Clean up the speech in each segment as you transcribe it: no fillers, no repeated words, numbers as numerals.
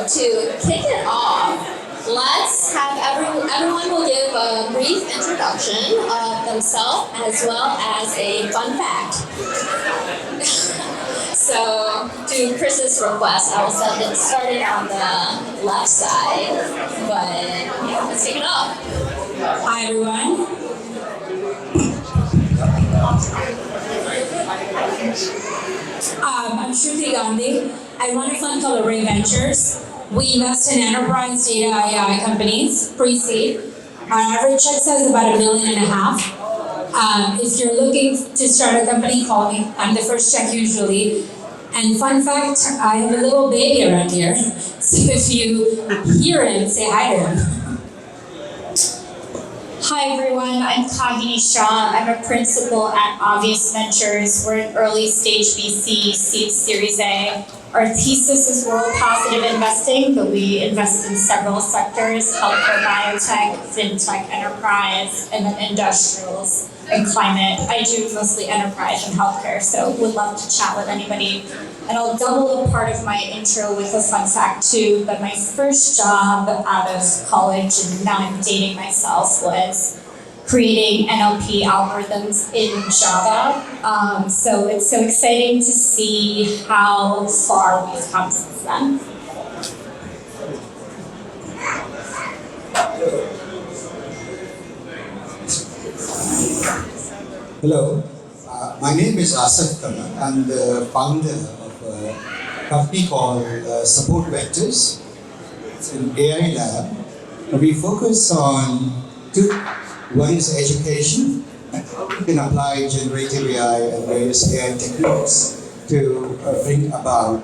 to kick it off, let's have everyone will give a brief introduction of themselves as well as a fun fact. So, to Chris's request, I will set it started on the left side, but yeah, let's kick it off. Hi everyone. I'm Shruti Gandhi. I run a fund called Array Ventures. We invest in enterprise data AI companies, pre-seed. Our average check size is about $1.5 million. If you're looking to start a company, call me. I'm the first check usually. And fun fact, I have a little baby around here. So if you hear him, say hi to him. Hi everyone, I'm Kahini Shah. I'm a principal at Obvious Ventures. We're an early stage VC, seed Series A. Our thesis is world positive investing, but we invest in several sectors: healthcare, biotech, fintech, enterprise, and then industrials and climate. I do mostly enterprise and healthcare, so would love to chat with anybody. And I'll double a part of my intro with a fun fact too, but my first job out of college, and now I'm dating myself, was creating NLP algorithms in Java. So it's so exciting to see how far we've come since then. Hello, my name is Asif Qamar. I'm the founder of a company called Support Vectors. It's an AI lab. We focus on two. One is education. You can apply generative AI and various AI techniques to bring about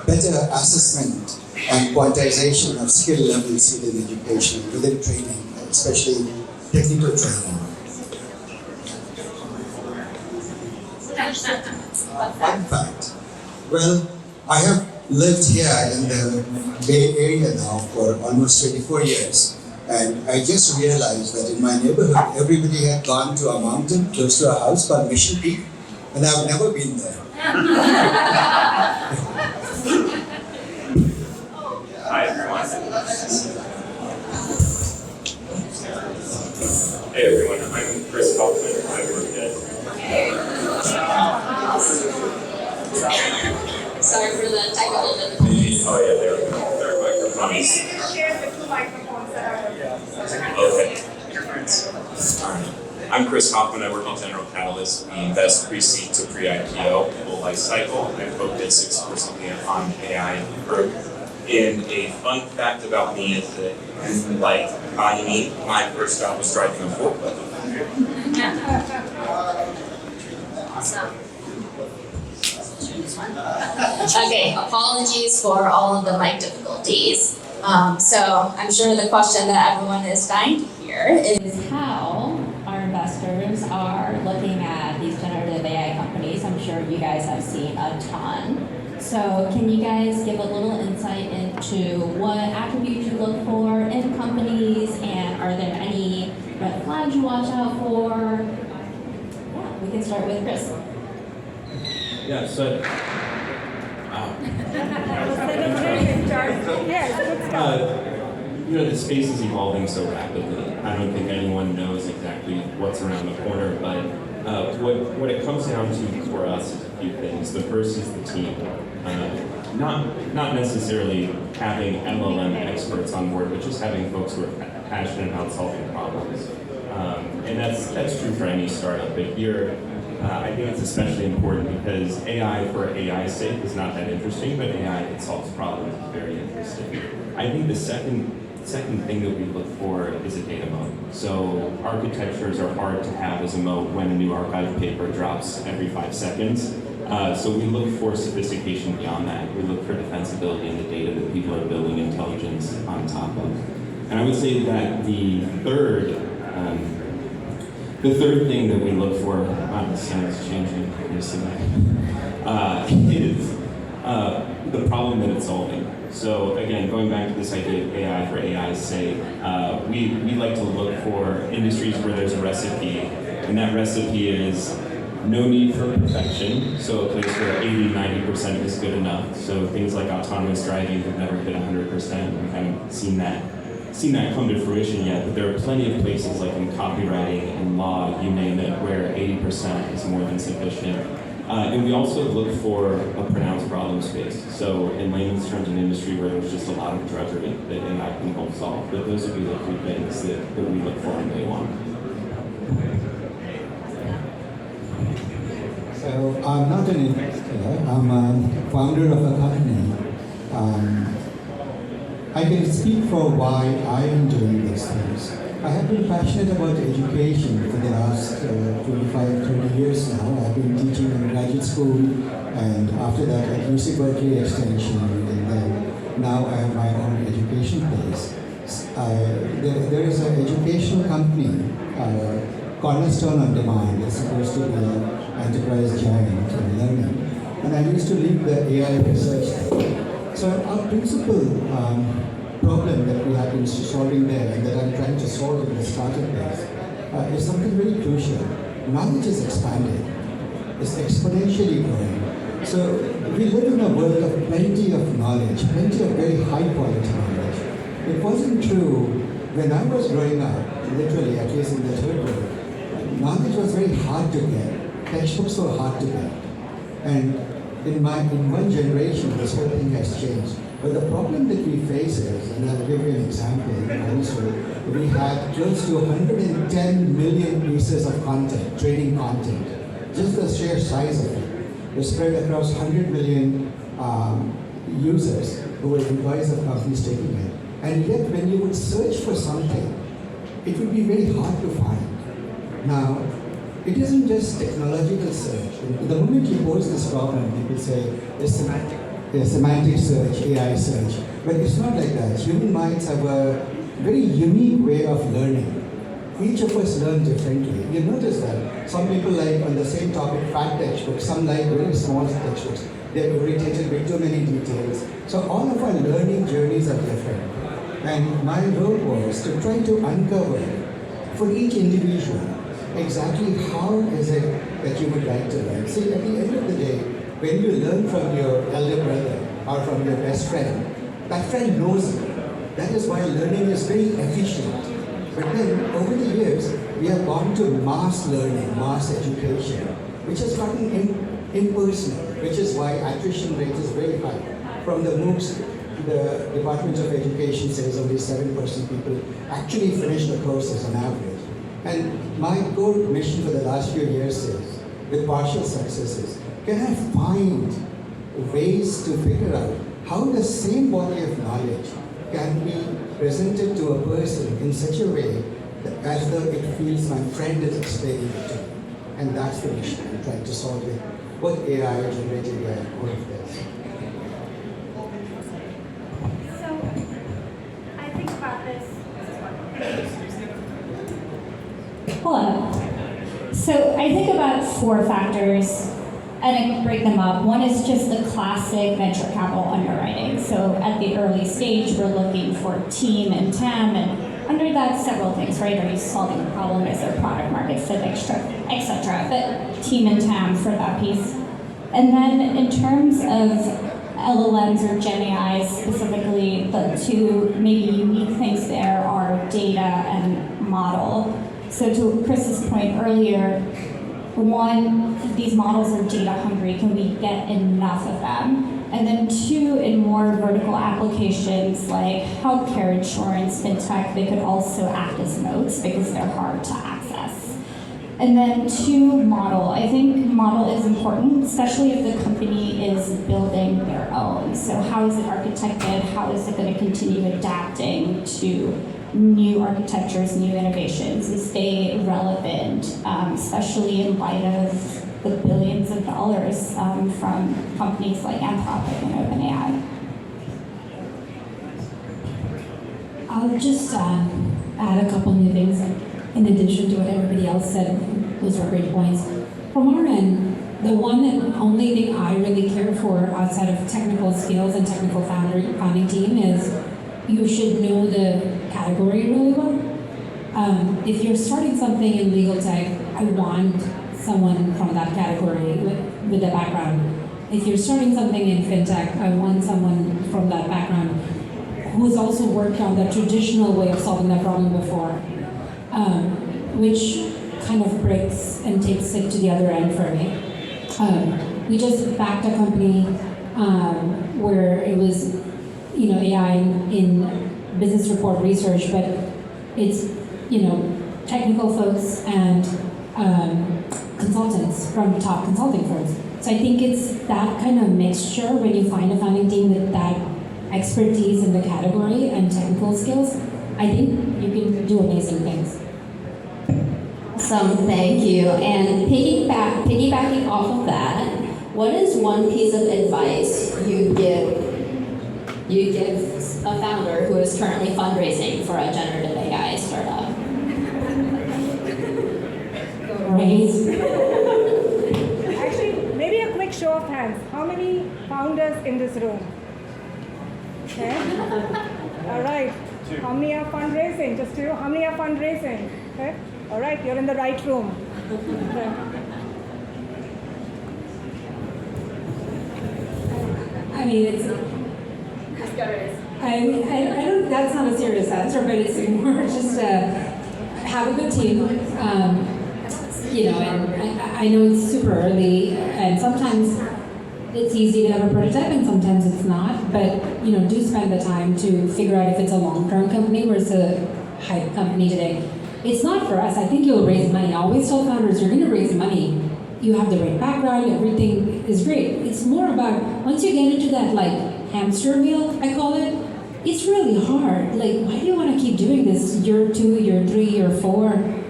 better assessment and quantization of skill levels within education, within training, especially technical training. Fun fact. Well, I have lived here in the Bay Area now for almost 24 years. And I just realized that in my neighborhood, everybody had gone to a mountain close to a house called Mission Peak, and I've never been there. Hi everyone. Hey everyone, I'm Christopher Kauffman. I work at. Sorry for the technical difficulties. Oh yeah, there we go. There are microphones. Share the two microphones that are Okay. Alright. I'm Chris Kauffman. I work at General Catalyst. We invest pre-seed to pre-IPO, full life cycle. I focus exclusively on AI growth. And a fun fact about me is that, like Kahini, my first job was driving a forklift. Awesome. Okay, apologies for all of the mic difficulties. So I'm sure the question that everyone is dying to hear is how our investors are looking at these generative AI companies. I'm sure you guys have seen a ton. So can you guys give a little insight into what attributes you look for in companies, and are there any red flags you watch out for? Yeah, we can start with Chris. Yeah, so the space is evolving so rapidly. I don't think anyone knows exactly what's around the corner, but what it comes down to for us is a few things. The first is the team. Not necessarily having LLM experts on board, but just having folks who are passionate about solving problems. And that's true for any startup, but here, I think it's especially important because AI for AI's sake is not that interesting, but AI that solves problems is very interesting. I think the second thing that we look for is a data moat. So architectures are hard to have as a moat when a new archive paper drops every 5 seconds. So we look for sophistication beyond that. We look for defensibility in the data that people are building intelligence on top of. And I would say that the third thing that we look for, the sound's changing recently, is the problem that it's solving. So again, going back to this idea of AI for AI's sake, we like to look for industries where there's a recipe, and that recipe is No need for perfection, so a place where 80-90% is good enough. So things like autonomous driving have never hit 100%. We haven't seen that come to fruition yet, but there are plenty of places like in copywriting and law, you name it, where 80% is more than sufficient. And we also look for a pronounced problem space. So in layman's terms, an industry where there's just a lot of drudgery that AI can help solve. But those would be the three things that we look for in day one. So I'm not an investor, I'm a founder of a company. I can speak for why I am doing these things. I have been passionate about education for the last 25-30 years now. I've been teaching in graduate school, and after that at UC Berkeley Extension, and then now I have my own education place. There is an educational company, Cornerstone on Demand. It's supposed to be an enterprise giant in learning. And I used to lead the AI research there. So our principal problem that we have been solving there and that I'm trying to solve in the startup base is something very crucial. Knowledge is expanding. It's exponentially growing. So we live in a world of plenty of knowledge, plenty of very high quality knowledge. It wasn't true when I was growing up, literally, at least in the third grade. Knowledge was very hard to get. Textbooks were hard to get. And in one generation, this whole thing has changed. But the problem that we face is, and I'll give you an example also, we had close to 110 million pieces of content, training content. Just the sheer size of it. They're spread across 100 million users who were employees of companies taking it. And yet, when you would search for something, it would be very hard to find. Now, it isn't just technological search. The moment you pose this problem, people say it's semantic search, AI search. But it's not like that. Human minds have a very unique way of learning. Each of us learn differently. You notice that some people like on the same topic fat textbooks, some like very small textbooks. They're irritated with too many details. So all of our learning journeys are different. And my role was to try to uncover for each individual exactly how is it that you would like to learn. See, at the end of the day, when you learn from your elder brother or from your best friend, that friend knows you. That is why learning is very efficient. But then, over the years, we have gone to mass learning, mass education, which has gotten impersonal, which is why attrition rate is very high. From the MOOCs, the Department of Education says only 7% people actually finish the courses on average. And my core mission for the last few years is, with partial successes, can I find ways to figure out how the same body of knowledge can be presented to a person in such a way that as though it feels my friend is explaining it to me. And that's the mission I'm trying to solve with both AI, generative AI, and all of this. So, I think about this. Hello. So I think about 4 factors, and I break them up. One is just the classic venture capital underwriting. So at the early stage, we're looking for team and TAM, and under that, several things, right? Are you solving a problem? Is there product market fit, etc. But team and TAM for that piece. And then in terms of LLMs or GenAI specifically, the 2 maybe unique things there are data and model. So to Chris's point earlier, 1, these models are data hungry. Can we get enough of them? And then 2, in more vertical applications like healthcare, insurance, fintech, they could also act as moats because they're hard to access. And then 2, model. I think model is important, especially if the company is building their own. So how is it architected? How is it going to continue adapting to new architectures, new innovations, and stay relevant, especially in light of the billions of dollars from companies like Anthropic and OpenAI. I'll just add a couple new things in addition to what everybody else said. Those were great points. From our end, the one and only thing I really care for outside of technical skills and technical founding team is you should know the category really well. If you're starting something in legal tech, I want someone from that category with a background. If you're starting something in fintech, I want someone from that background who's also worked on the traditional way of solving that problem before, which kind of breaks and takes it to the other end for me. We just backed a company where it was, AI in business report research, but it's, technical folks and consultants from top consulting firms. So I think it's that kind of mixture when you find a founding team with that expertise in the category and technical skills, I think you can do amazing things. Awesome, thank you. And piggybacking off of that, what is one piece of advice you give a founder who is currently fundraising for a generative AI startup? Raise. Actually, maybe a quick show of hands. How many founders in this room? Okay. All right. How many are fundraising? Just two. How many are fundraising? Okay. All right. You're in the right room. Okay. I mean, I don't, that's not a serious answer, but it's more just have a good team. And I know it's super early, and sometimes it's easy to have a prototype, and sometimes it's not. But do spend the time to figure out if it's a long-term company versus a hype company today. It's not for us. I think you'll raise money. I always tell founders, you're going to raise money. You have the right background. Everything is great. It's more about once you get into that hamster wheel, I call it. It's really hard. Why do you want to keep doing this year 2, year 3, year 4?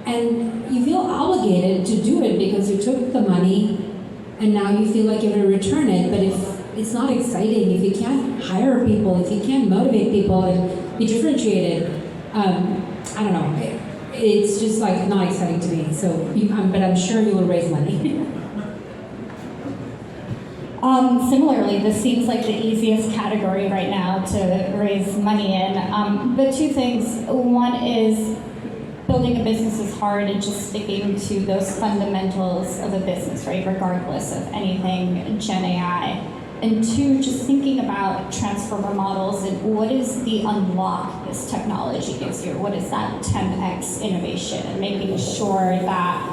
And you feel obligated to do it because you took the money and now you feel like you have to return it. But if it's not exciting, if you can't hire people, if you can't motivate people and be differentiated, I don't know. It's just not exciting to me. So, but I'm sure you will raise money. Similarly, this seems like the easiest category right now to raise money in. But two things. One is building a business is hard and just sticking to those fundamentals of a business, right? Regardless of anything Gen AI. And two, just thinking about transformer models and what is the unlock this technology gives you? What is that 10x innovation? And making sure that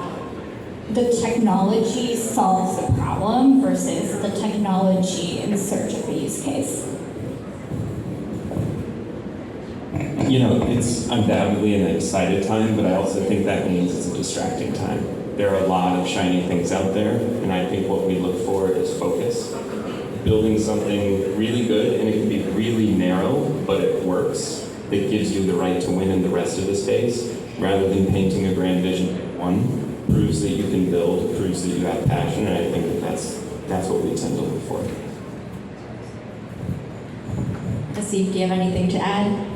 the technology solves the problem versus the technology in search of the use case. It's undoubtedly an excited time, but I also think that means it's a distracting time. There are a lot of shiny things out there, and I think what we look for is focus. Building something really good, and it can be really narrow, but it works. That gives you the right to win in the rest of the space, rather than painting a grand vision. One, proves that you can build, proves that you have passion, and I think that's what we tend to look for. Asif, do you have anything to add?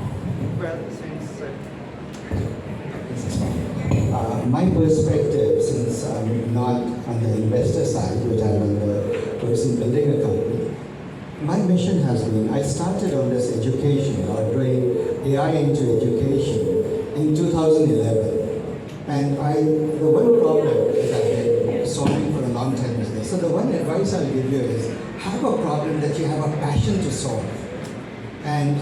My perspective, since I'm not on the investor side, but I'm on the person building a company, my mission has been, I started on this education, or doing AI into education in 2011. And the one problem that I've been solving for a long time is this. So the one advice I'll give you is, have a problem that you have a passion to solve. And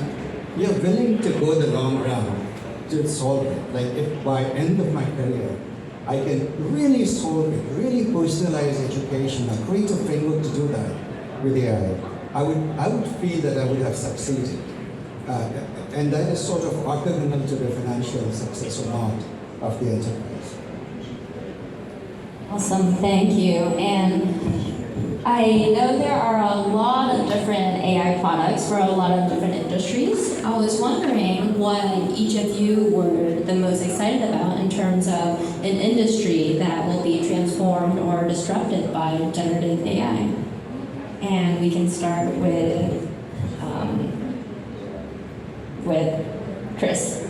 you're willing to go the long run to solve it. If by end of my career, I can really solve it, really personalize education, or create a framework to do that with AI, I would feel that I would have succeeded. And that is sort of orthogonal to the financial success or not of the enterprise. Awesome, thank you. And I know there are a lot of different AI products for a lot of different industries. I was wondering what each of you were the most excited about in terms of an industry that will be transformed or disrupted by generative AI. And we can start with Chris.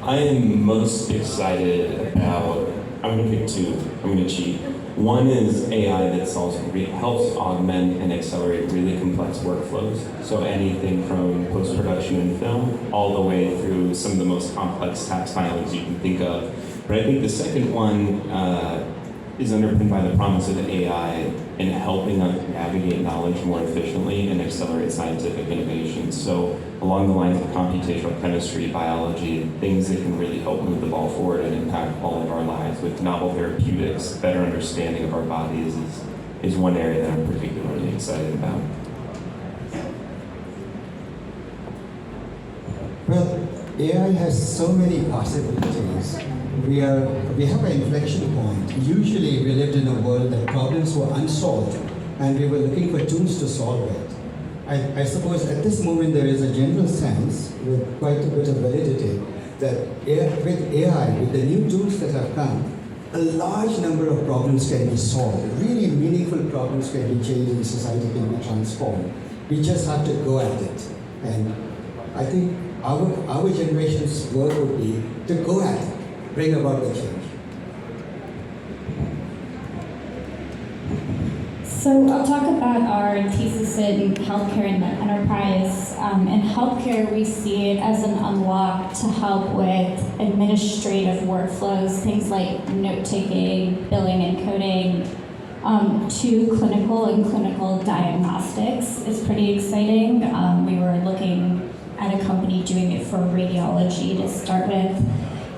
I am most excited about, I'm going to pick two, I'm going to cheat. One is AI that helps augment and accelerate really complex workflows. So anything from post-production in film all the way through some of the most complex tax filings you can think of, But I think the second one is underpinned by the promise of AI in helping us navigate knowledge more efficiently and accelerate scientific innovation. So along the lines of computational chemistry, biology, things that can really help move the ball forward and impact all of our lives with novel therapeutics, better understanding of our bodies is one area that I'm particularly excited about. Well, AI has so many possibilities. We have an inflection point. Usually we lived in a world that problems were unsolved and we were looking for tools to solve it. I suppose at this moment there is a general sense, with quite a bit of validity, that with AI, with the new tools that have come, a large number of problems can be solved. Really meaningful problems can be changed and society can be transformed. We just have to go at it. And I think our generation's work would be to go at it, bring about the change. So I'll talk about our thesis in healthcare and the enterprise. In healthcare, we see it as an unlock to help with administrative workflows, things like note-taking, billing and coding, to clinical and clinical diagnostics. It's pretty exciting. We were looking at a company doing it for radiology to start with.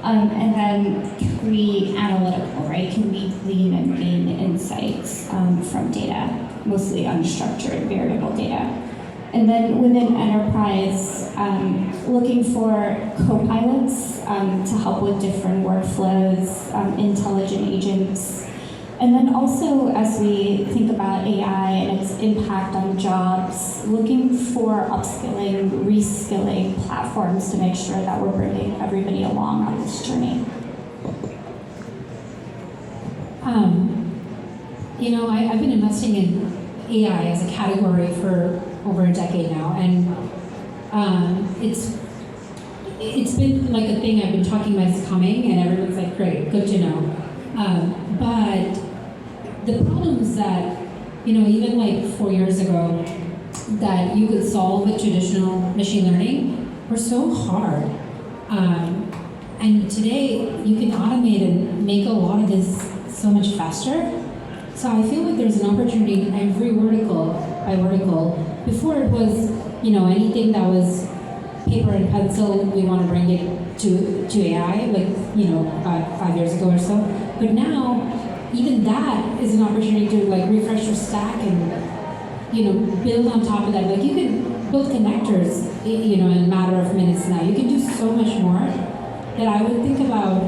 And then can we analytical, right? Can we glean and gain insights from data, mostly unstructured variable data? And then within enterprise, looking for co-pilots to help with different workflows, intelligent agents. And then also, as we think about AI and its impact on jobs, looking for upskilling, reskilling platforms to make sure that we're bringing everybody along on this journey. I've been investing in AI as a category for over a decade now, and it's been like a thing I've been talking about is coming, and everyone's like, great, good to know. But the problems that, even like 4 years ago, that you could solve with traditional machine learning were so hard. And today, you can automate and make a lot of this so much faster. So I feel like there's an opportunity in every vertical by vertical. Before it was, anything that was paper and pencil, we want to bring it to AI, like, 5 years ago or so. But now, even that is an opportunity to refresh your stack and build on top of that. Like you can build connectors in a matter of minutes now. You can do so much more that I would think about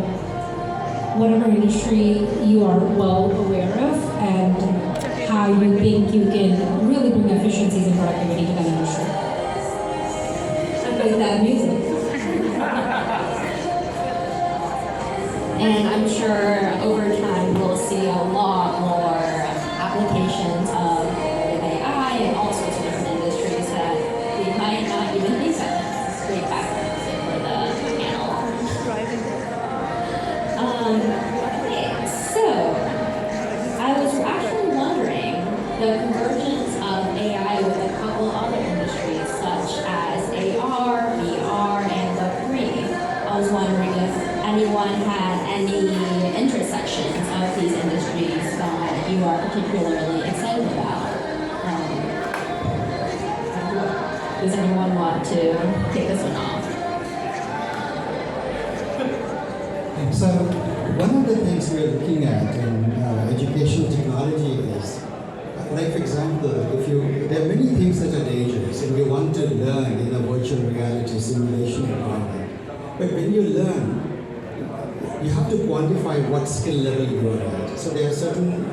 whatever industry you are well aware of and how you think you can really bring efficiencies and productivity to that industry. And with that music. And I'm sure over time we'll see a lot more applications of AI in all sorts of different industries that we might not even think of. It's great background for the panel. Okay, so I was actually wondering the convergence of AI with a couple other industries such as AR, VR, and Web3. I was wondering if anyone had any intersections of these industries that you are particularly excited about. Does anyone want to kick this one off? So one of the things we are looking at in educational technology is, like for example, there are many things that are dangerous and we want to learn in a virtual reality simulation environment. But when you learn, you have to quantify what skill level you are at. So there are certain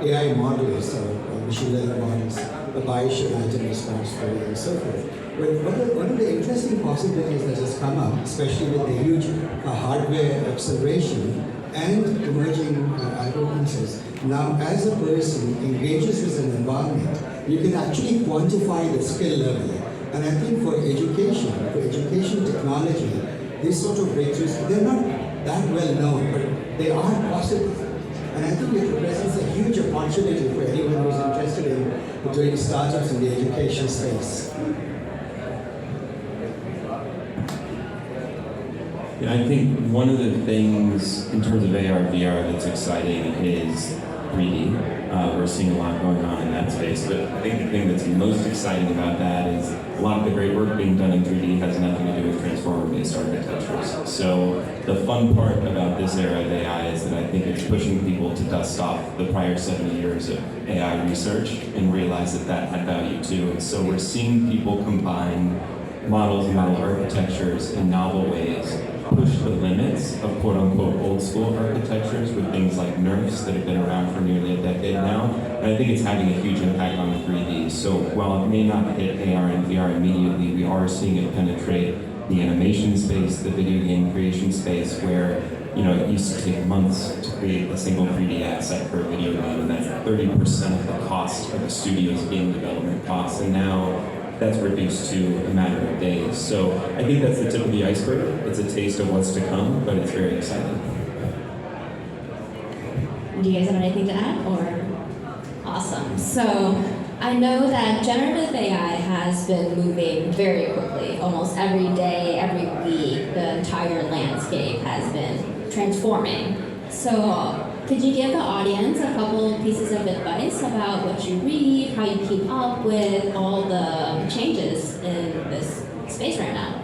AI models or machine learning models, the Bayesian item response theory and so forth. But one of the interesting possibilities that has come up, especially with the huge hardware acceleration and emerging algorithms, is now as a person engages with an environment, you can actually quantify the skill level. And I think for education technology, these sort of breakthroughs, they're not that well known, but they are possible. And I think it represents a huge opportunity for anyone who's interested in doing startups in the education space. Yeah, I think one of the things in terms of AR, VR that's exciting is 3D. We're seeing a lot going on in that space, but I think the thing that's most exciting about that is a lot of the great work being done in 3D has nothing to do with transformer-based architectures. So the fun part about this era of AI is that I think it's pushing people to dust off the prior 70 years of AI research and realize that that had value too. And so we're seeing people combine models and model architectures in novel ways, push the limits of quote-unquote old-school architectures with things like NeRFs that have been around for nearly a decade now. And I think it's having a huge impact on 3D. So while it may not hit AR and VR immediately, we are seeing it penetrate the animation space, the video game creation space, where it used to take months to create a single 3D asset for a video game, and that's 30% of the cost of the studio's game development costs. And now that's reduced to a matter of days. So I think that's the tip of the iceberg. It's a taste of what's to come, but it's very exciting. Do you guys have anything to add, or? Awesome. So I know that generative AI has been moving very quickly. Almost every day, every week, the entire landscape has been transforming. So could you give the audience a couple pieces of advice about what you read, how you keep up with all the changes in this space right now?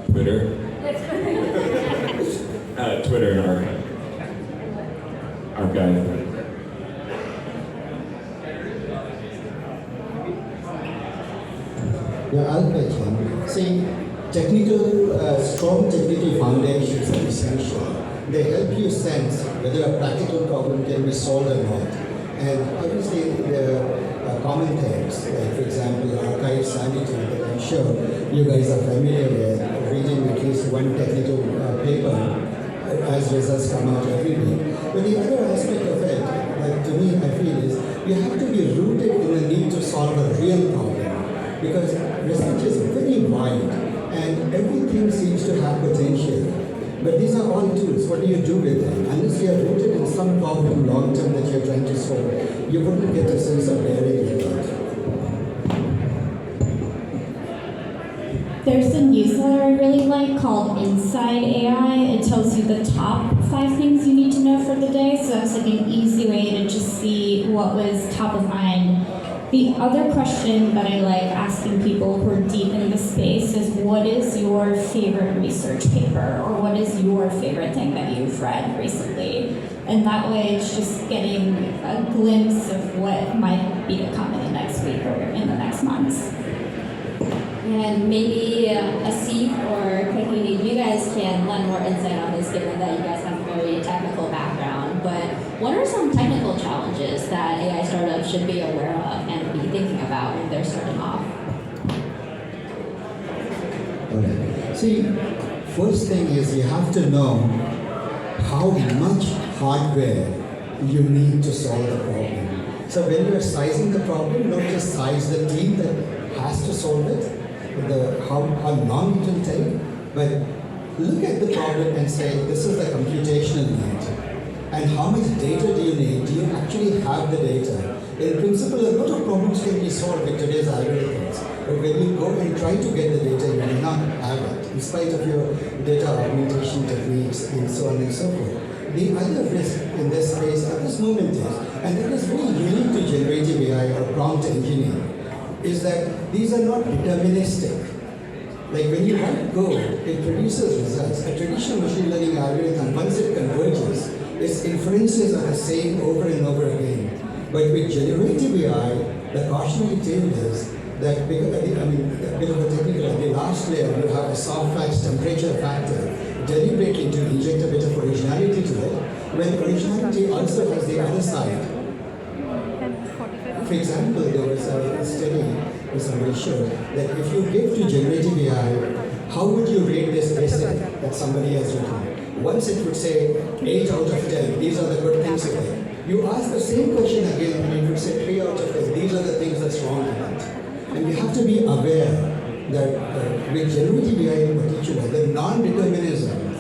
Twitter. Twitter and our guy. Yeah, I'll pitch in. See, strong technical foundations are essential. They help you sense whether a practical problem can be solved or not. And obviously, there are common things, like for example, archive sanity that I'm sure you guys are familiar with, reading at least one technical paper as results come out every week. But the other aspect of it, like to me, I feel is you have to be rooted in the need to solve a real problem, because research is very wide and everything seems to have potential. But these are all tools. What do you do with them? Unless you are rooted in some problem long term that you're trying to solve, you wouldn't get a sense of bearing with it. There's a newsletter I really like called Inside AI. It tells you the top 5 things you need to know for the day. So that's like an easy way to just see what was top of mind. The other question that I like asking people who are deep in the space is, what is your favorite research paper, or what is your favorite thing that you've read recently? And that way it's just getting a glimpse of what might be to come in the next week or in the next months. And maybe Asif or Kahini, you guys can lend more insight on this, given that you guys have a very technical background. But what are some technical challenges that AI startups should be aware of and be thinking about when they're starting off? Okay. See, first thing is you have to know how much hardware you need to solve the problem. So when you're sizing the problem, don't just size the team that has to solve it, how long it will take, but look at the problem and say, this is the computational need. And how much data do you need? Do you actually have the data? In principle, a lot of problems can be solved with today's algorithms. But when you go and try to get the data, you may not have it, in spite of your data augmentation techniques and so on and so forth. The other risk in this space at this moment is, and that is very unique to generative AI or prompt engineering, is that these are not deterministic. Like when you write code, it produces results. A traditional machine learning algorithm, once it converges, its inferences are the same over and over again. But with generative AI, the cautionary tale is that, because, a bit of a technical, at the last layer, you have a soft facts temperature factor, deliberately to inject a bit of originality to it, when originality also has the other side. For example, there was a study where somebody showed that if you give to generative AI, how would you rate this essay that somebody has written? Once it would say 8 out of 10, these are the good things in it. You ask the same question again and it would say 3 out of 10, these are the things that's wrong with it. And you have to be aware that with generative AI in particular, the non-determinism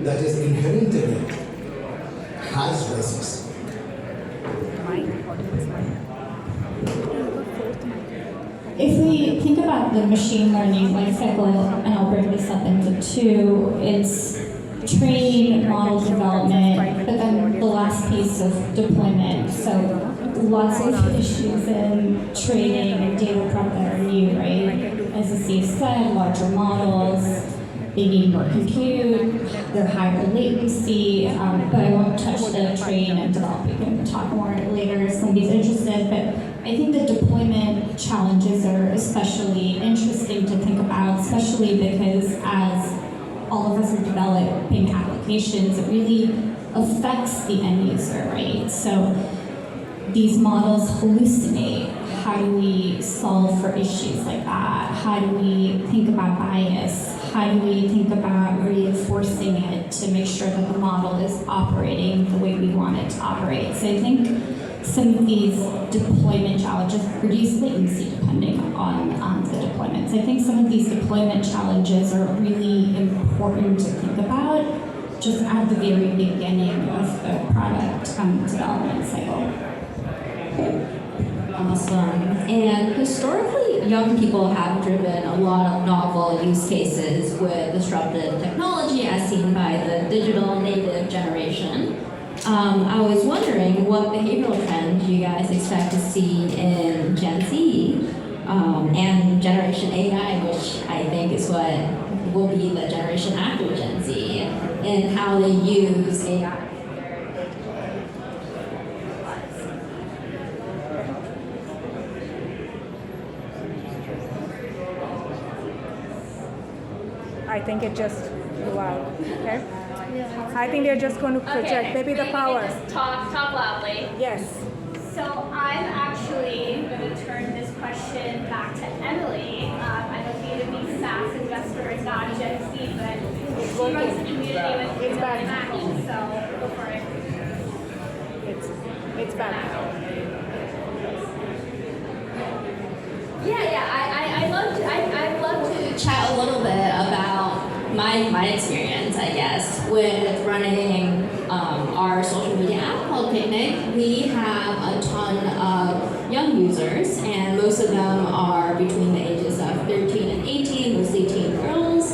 that is inherent in it has risks. about the machine learning lifecycle, and I'll break this up into two, it's training, model development, but then the last piece of deployment. So lots of issues in training and data prep that are new, right? As Asif said, larger models, they need more compute, they're higher latency, but I won't touch the train and develop. We can talk more later if somebody's interested, but I think the deployment challenges are especially interesting to think about, especially because as all of us are developing applications, it really affects the end user, right? So these models hallucinate. How do we solve for issues like that? How do we think about bias? How do we think about reinforcing it to make sure that the model is operating the way we want it to operate? So I think some of these deployment challenges reduce latency depending on the deployments. I think some of these deployment challenges are really important to think about just at the very beginning of the product development cycle. Awesome. And historically, young people have driven a lot of novel use cases with disruptive technology as seen by the digital native generation. I was wondering what behavioral trends you guys expect to see in Gen Z and Generation AI, which I think is what will be the generation after Gen Z, and how they use AI. I think it just blew out. Okay? I think they're just going to project maybe the power. Talk loudly. Yes. So I'm actually going to turn this question back to Emily. I'm a B2B SaaS investor, not Gen Z, but she runs a community with It's back. action, so go for it. It's back. I'd love to chat a little bit about my experience, I guess, with running our social media app called Picnic. We have a ton of young users, and most of them are between the ages of 13 and 18, mostly teen girls.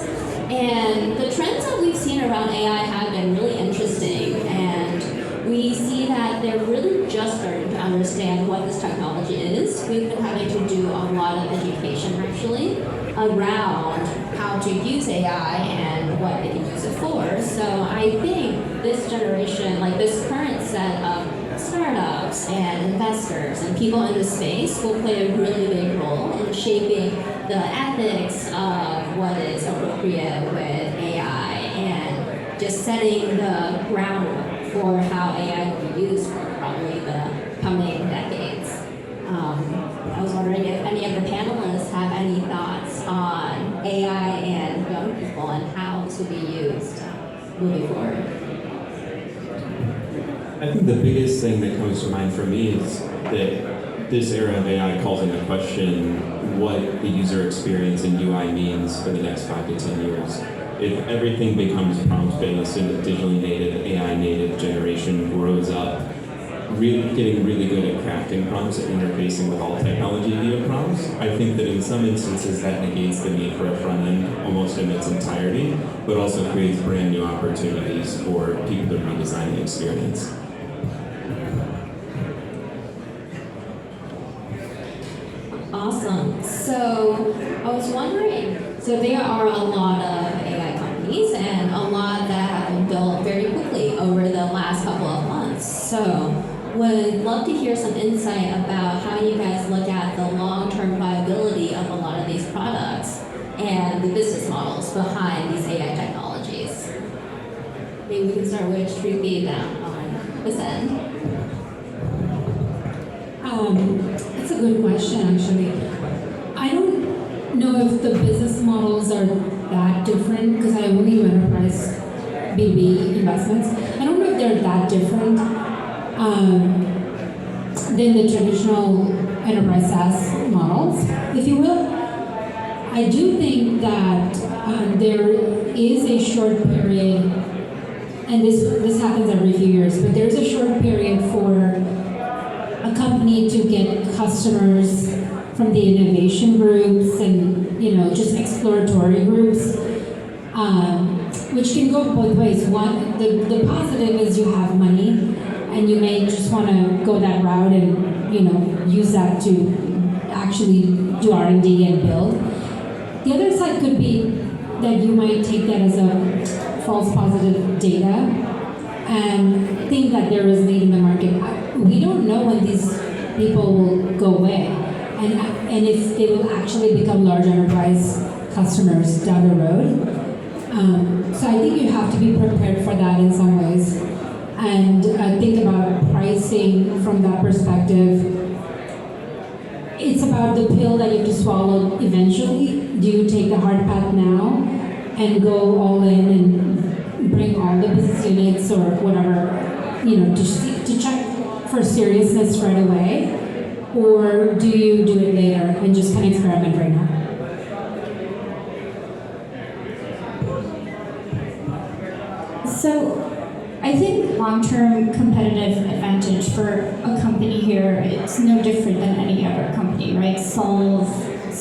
And the trends that we've seen around AI have been really interesting, and we see that they're really just starting to understand what this technology is. We've been having to do a lot of education, actually, around how to use AI and what they can use it for. So I think this generation, like this current set of startups and investors and people in the space will play a really big role in shaping the ethics of what is appropriate with AI and just setting the groundwork for how AI will be used for probably the coming decades. I was wondering if any of the panelists have any thoughts on AI and young people and how this will be used moving forward. I think the biggest thing that comes to mind for me is that this era of AI calls into question what the user experience in UI means for the next 5 to 10 years. If everything becomes prompt-based and the digitally native, AI-native generation grows up, getting really good at crafting prompts and interfacing with all technology via prompts, I think that in some instances that negates the need for a front end almost in its entirety, but also creates brand new opportunities for people to redesign the experience. Awesome. So I was wondering, so there are a lot of AI companies and a lot that have been built very quickly over the last couple of months. So would love to hear some insight about how you guys look at the long-term viability of a lot of these products and the business models behind these AI technologies. Maybe we can start with Shruti down on this end. That's a good question, actually. I don't know if the business models are that different because I only do enterprise B2B investments. I don't know if they're that different than the traditional enterprise SaaS models, if you will. I do think that there is a short period, and this happens every few years, but there's a short period for a company to get customers from the innovation groups and, just exploratory groups, which can go both ways. One, the positive is you have money and you may just want to go that route and, use that to actually do R&D and build. The other side could be that you might take that as a false positive data and think that there is need in the market. We don't know when these people will go away and if they will actually become large enterprise customers down the road. So I think you have to be prepared for that in some ways and think about pricing from that perspective. It's about the pill that you have to swallow eventually. Do you take the hard path now and go all in and bring all the business units or whatever, to check for seriousness right away? Or do you do it later and just kind of experiment right now? So I think long-term competitive advantage for a company here, it's no different than any other company, right? Solve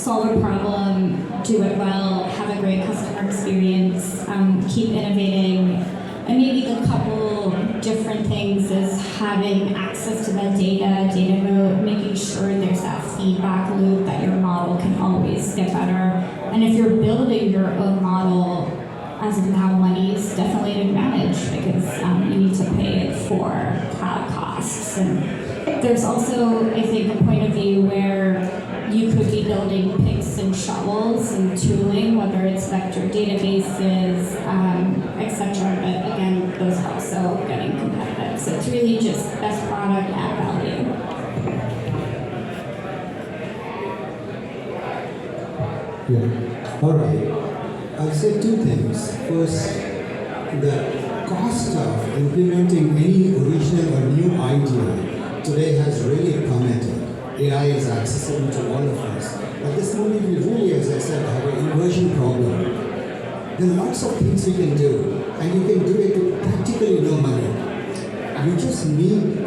a problem, do it well, have a great customer experience, keep innovating. And maybe the couple different things is having access to that data moat, making sure there's that feedback loop that your model can always get better. And if you're building your own model, as of now, money is definitely an advantage because you need to pay it for cloud costs. And there's also, I think, a point of view where you could be building picks and shovels and tooling, whether it's vector databases, etc. But again, those are also getting competitive. So it's really just best product at value. Yeah. All right. I'll say two things. First, the cost of implementing any original or new idea today has really plummeted. AI is accessible to all of us. At this moment, we really, as I said, have an inversion problem. There are lots of things we can do, and you can do it with practically no money. You just need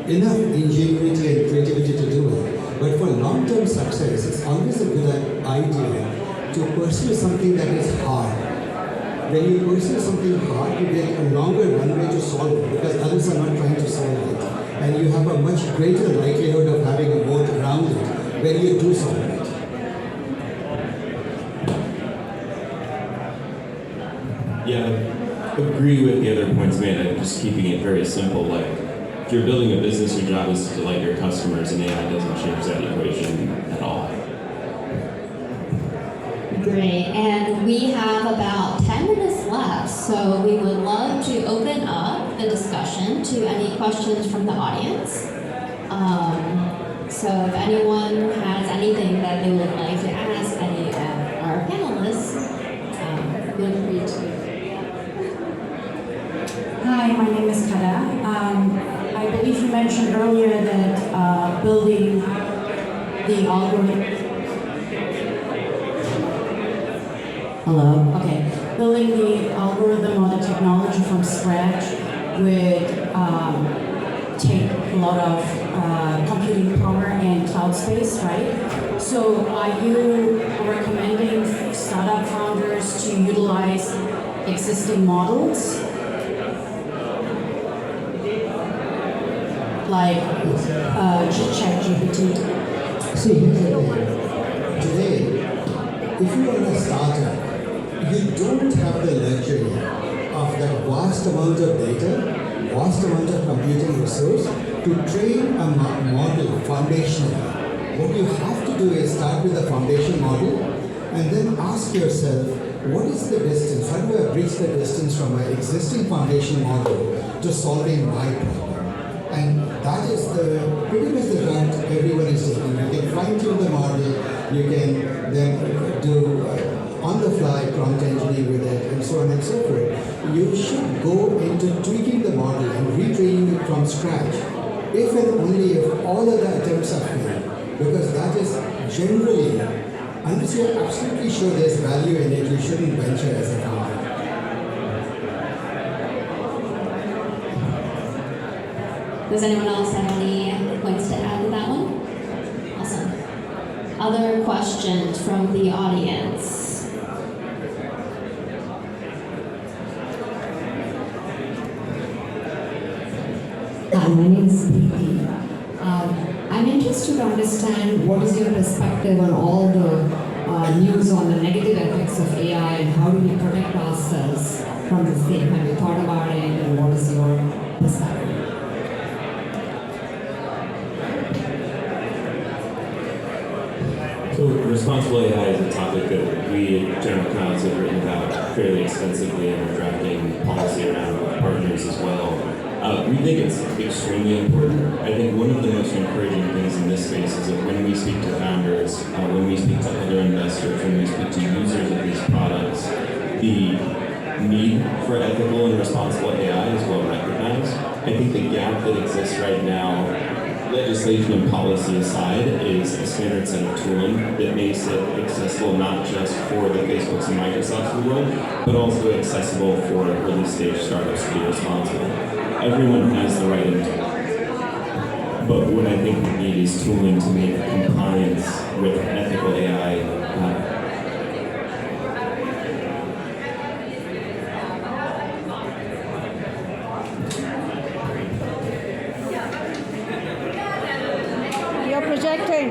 enough ingenuity and creativity to do it. But for long-term success, it's always a good idea to pursue something that is hard. When you pursue something hard, you get a longer runway to solve it because others are not trying to solve it. And you have a much greater likelihood of having a moat around it when you do solve it. Yeah, agree with the other points made. I'm just keeping it very simple. Like, if you're building a business, your job is to delight your customers, and AI doesn't change that equation at all. Great, and we have about 10 minutes left, so we would love to open up the discussion to any questions from the audience. So if anyone has anything that they would like to ask any of our panelists, feel free to. Hi, my name is Kada. I believe you mentioned earlier that building the algorithm. Hello? Okay. Building the algorithm or the technology from scratch would take a lot of computing power and cloud space, right? So are you recommending startup founders to utilize existing models? Like ChatGPT? See, here's the thing. Today, if you are a startup, you don't have the luxury of that vast amount of data, vast amount of computing resource to train a model foundationally. What you have to do is start with the foundation model and then ask yourself, what is the distance? How do I bridge the distance from my existing foundation model to solving my problem? And that is pretty much the route everyone is taking. You can fine-tune the model, you can then do on-the-fly prompt engineering with it, and so on and so forth. You should go into tweaking the model and retraining it from scratch, if and only if all of the attempts are failed. Because that is generally, unless you're absolutely sure there's value in it, you shouldn't venture as a founder. Does anyone else have any points to add to that one? Awesome. other questions from the audience? Hi, my name is Preeti. I'm interested to understand what is your perspective on all the news on the negative effects of AI and how do we protect ourselves from the same? Have you thought about it and what is your perspective? So responsible AI is a topic that we at General Catalyst have written about fairly extensively and are drafting policy around with partners as well. We think it's extremely important. I think one of the most encouraging things in this space is that when we speak to founders, when we speak to other investors, when we speak to users of these products, the need for ethical and responsible AI is well recognized. I think the gap that exists right now, legislation and policy aside, is a standard set of tooling that makes it accessible not just for the Facebooks and Microsofts of the world, but also accessible for early stage startups to be responsible. Everyone has the right intent, but what I think we need is tooling to make compliance with ethical AI You're projecting.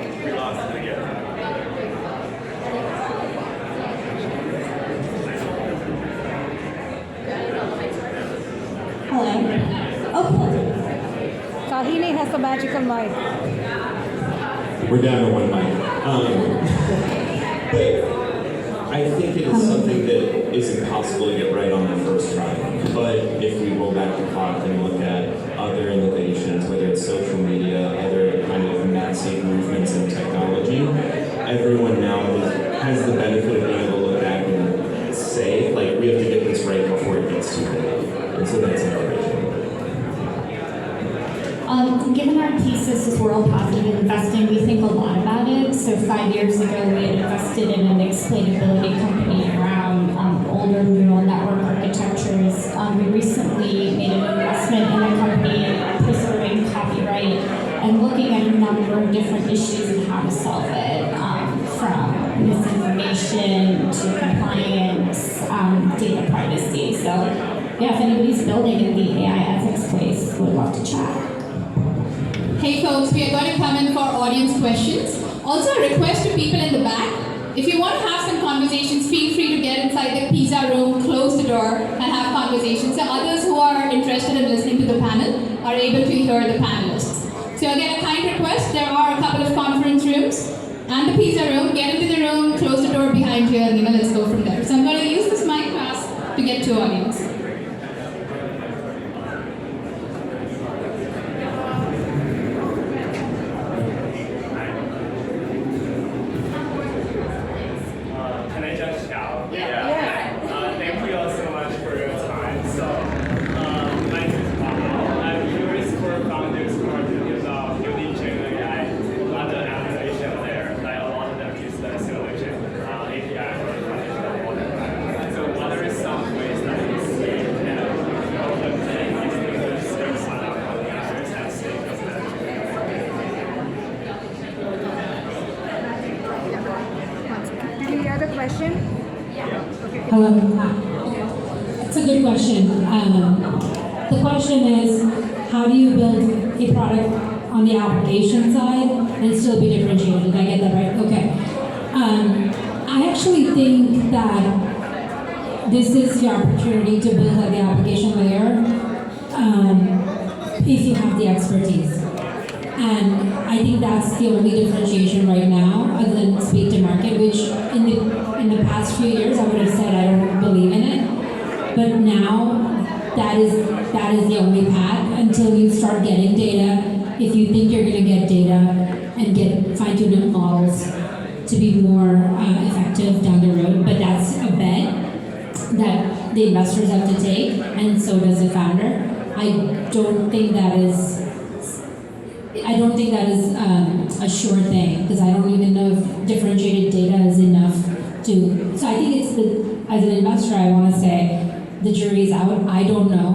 Hello. Okay. Kahini has the magical mic. We're down to one mic. But I think it is something that is impossible to get right on the first try. But if we roll back the clock and look at other innovations, whether it's social media, other kind of massive movements in technology, everyone now has the benefit of being able to look back and say, like, we have to get this right before it gets too big. And so that's encouraging. Given our thesis is world positive investing, we think a lot about it. So 5 years ago, we had invested in an explainability company around older neural network architectures. We recently made an investment in a company preserving copyright and looking at a number of different issues and how to solve it, from misinformation to compliance, data privacy. So yeah, if anybody's building in the AI ethics space, would love to chat. Hey folks, we are going to come in for audience questions. Also a request to people in the back, if you want to have some conversations, feel free to get inside the pizza room, close the door and have conversations. So others who are interested in listening to the panel are able to hear the panelists. So again, a kind request, there are a couple of conference rooms and the pizza room. Get into the room, close the door behind you and let's go from there. So I'm going to use this mic pass to get to audience. Thank you all so much for your time. So, my name is Paul. I'm curious for founders who are thinking about building GenAI, what the application there, like a lot of them use the SignalFire API for foundational model. So, what are some ways that you see all of these things on our founders have saved us Any other question? It's a good question. The question is, how do you build a product on the application side and still be differentiated? Did I get that right? Okay. I actually think that this is your opportunity to build at the application layer if you have the expertise. And I think that's the only differentiation right now, other than speed to market, which in the past few years I would have said I don't believe in it. But now that is the only path until you start getting data. If you think you're going to get data and get fine-tuned models to be more effective down the road, but that's a bet that the investors have to take, and so does the founder. I don't think that is a sure thing, because I don't even know if differentiated data is enough to. So I think as an investor, I want to say the jury's out. I don't know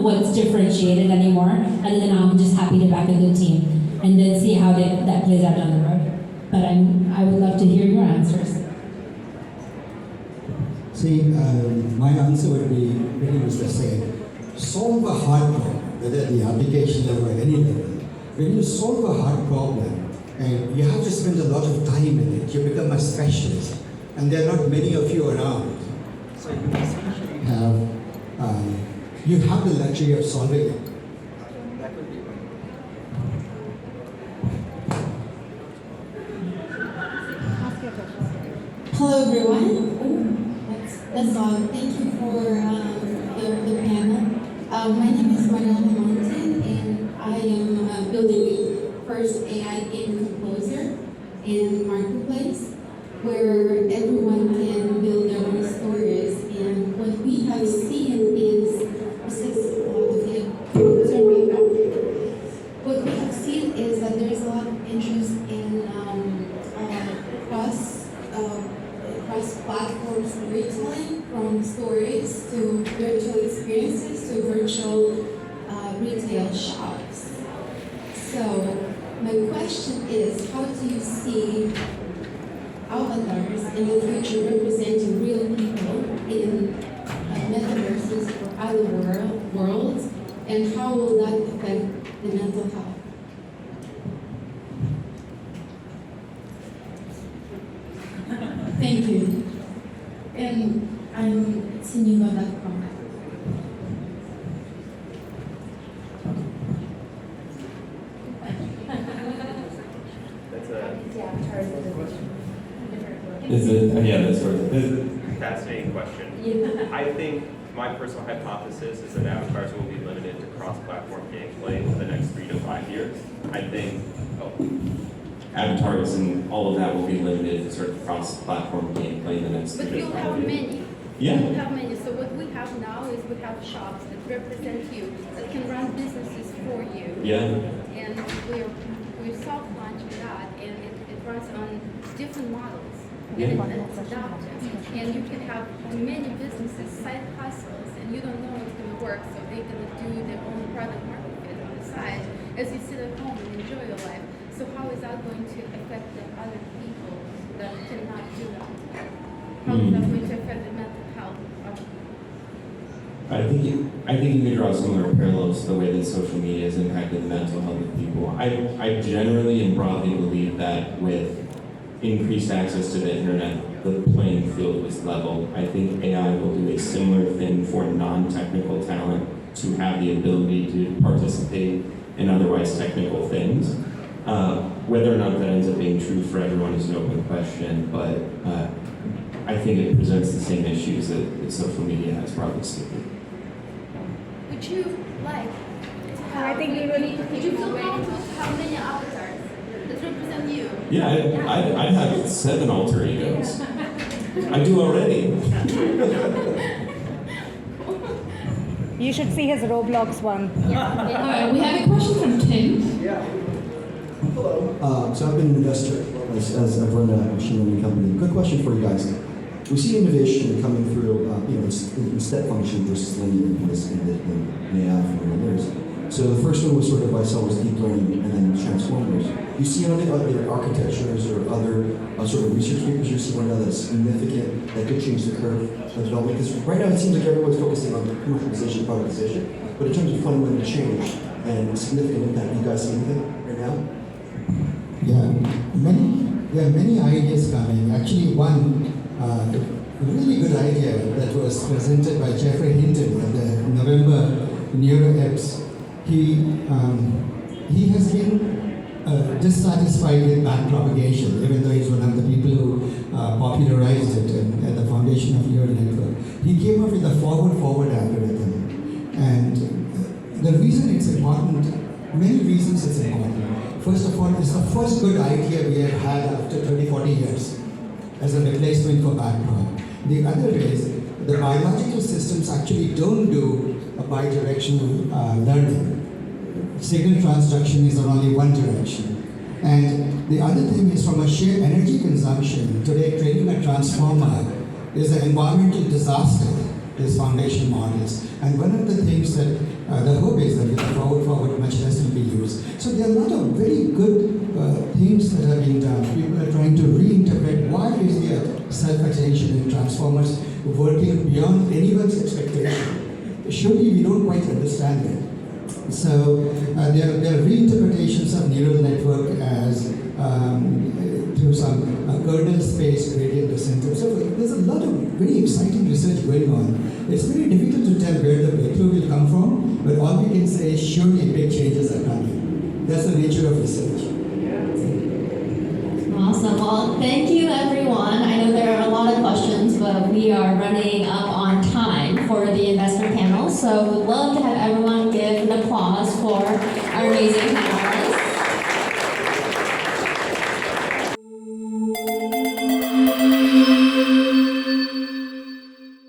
what's differentiated anymore, other than I'm just happy to back a good team and then see how that plays out down the road. but I would love to hear your answers. See, my answer would be pretty much the same. Solve a hard problem, whether at the application level or any level. When you solve a hard problem, and you have to spend a lot of time in it, you become a specialist, and there are not many of you around. So you essentially have the luxury of solving it. That would be one. Hello everyone. That's all. Thank you for the panel. My name is Mariana Monten, and I am building the first AI game composer in Marketplace, where everyone can build their own stories. And what we have seen is that there's a lot of interest in cross-platform storytelling, from stories to virtual experiences to virtual retail shops. So my question is, how do you see avatars in the future representing real people in metaverses or other worlds, and how will that affect the mental health? Thank you. And I'm SignalFire.com. That's a fascinating question. I think my personal hypothesis is that avatars will be limited to cross-platform gameplay in the next 3 to 5 years. I think avatars and all of that will be limited to sort of cross-platform gameplay in the next 3 to 5 years. But you'll have many. Yeah. You'll have many. So what we have now is we have shops that represent you, that can run businesses for you. Yeah. And we're soft launching that, and it runs on different models. Yeah. And it's adaptive. And you can have many businesses, side hustles, and you don't know what's going to work, so they're going to do their own product market fit on the side as you sit at home and enjoy your life. So how is that going to affect the other people that cannot do that? How is that going to affect the mental health of I think you could draw similar parallels to the way that social media has impacted the mental health of people. I generally and broadly believe that with increased access to the internet, the playing field is level. I think AI will do a similar thing for non-technical talent to have the ability to participate in otherwise technical things. Whether or not that ends up being true for everyone is an open question, but I think it presents the same issues that social media has, broadly speaking. would you like to have, I think we will. would you feel comfortable to have many avatars that represent you? Yeah, I'd have 7 alter egos. I do already. You should see his Roblox one. Alright, we have a question from Tim. Yeah. Hello. So I've been an investor as I've run a machine learning company. Quick question for you guys. We see innovation coming through, it's in step function versus linear in AI for many years. So the first one was sort of I saw was deep learning and then transformers. You see any other architectures or other sort of research papers you see one that's significant that could change the curve of development? Because right now it seems like everyone's focusing on commercialization, productization, but in terms of fundamental change and significant impact, you guys see anything right now? There are many ideas coming. Actually, one really good idea that was presented by Jeffrey Hinton at the November NeuroEps. He has been dissatisfied with backpropagation, even though he's one of the people who popularized it at the foundation of neural network. He came up with a forward algorithm, and the reason it's important, many reasons it's important. First of all, it's the first good idea we have had after 30-40 years as a replacement for backprop. The other is the biological systems actually don't do a bidirectional learning. Signal transduction is only one direction. And the other thing is from a sheer energy consumption, today training a transformer is an environmental disaster. these foundation models. And one of the things that the hope is that with the forward, much less will be used. So there are a lot of very good things that are being done. People are trying to reinterpret why is there self-attention in transformers working beyond anyone's expectation. Surely we don't quite understand it. So there are reinterpretations of neural network as through some kernel space gradient descent. So there's a lot of very exciting research going on. It's very difficult to tell where the breakthrough will come from, but all we can say is surely big changes are coming. That's the nature of research. Awesome. Well, thank you, everyone. I know there are a lot of questions, but we are running up on time for the investor panel. So we'd love to have everyone give an applause for our amazing panel.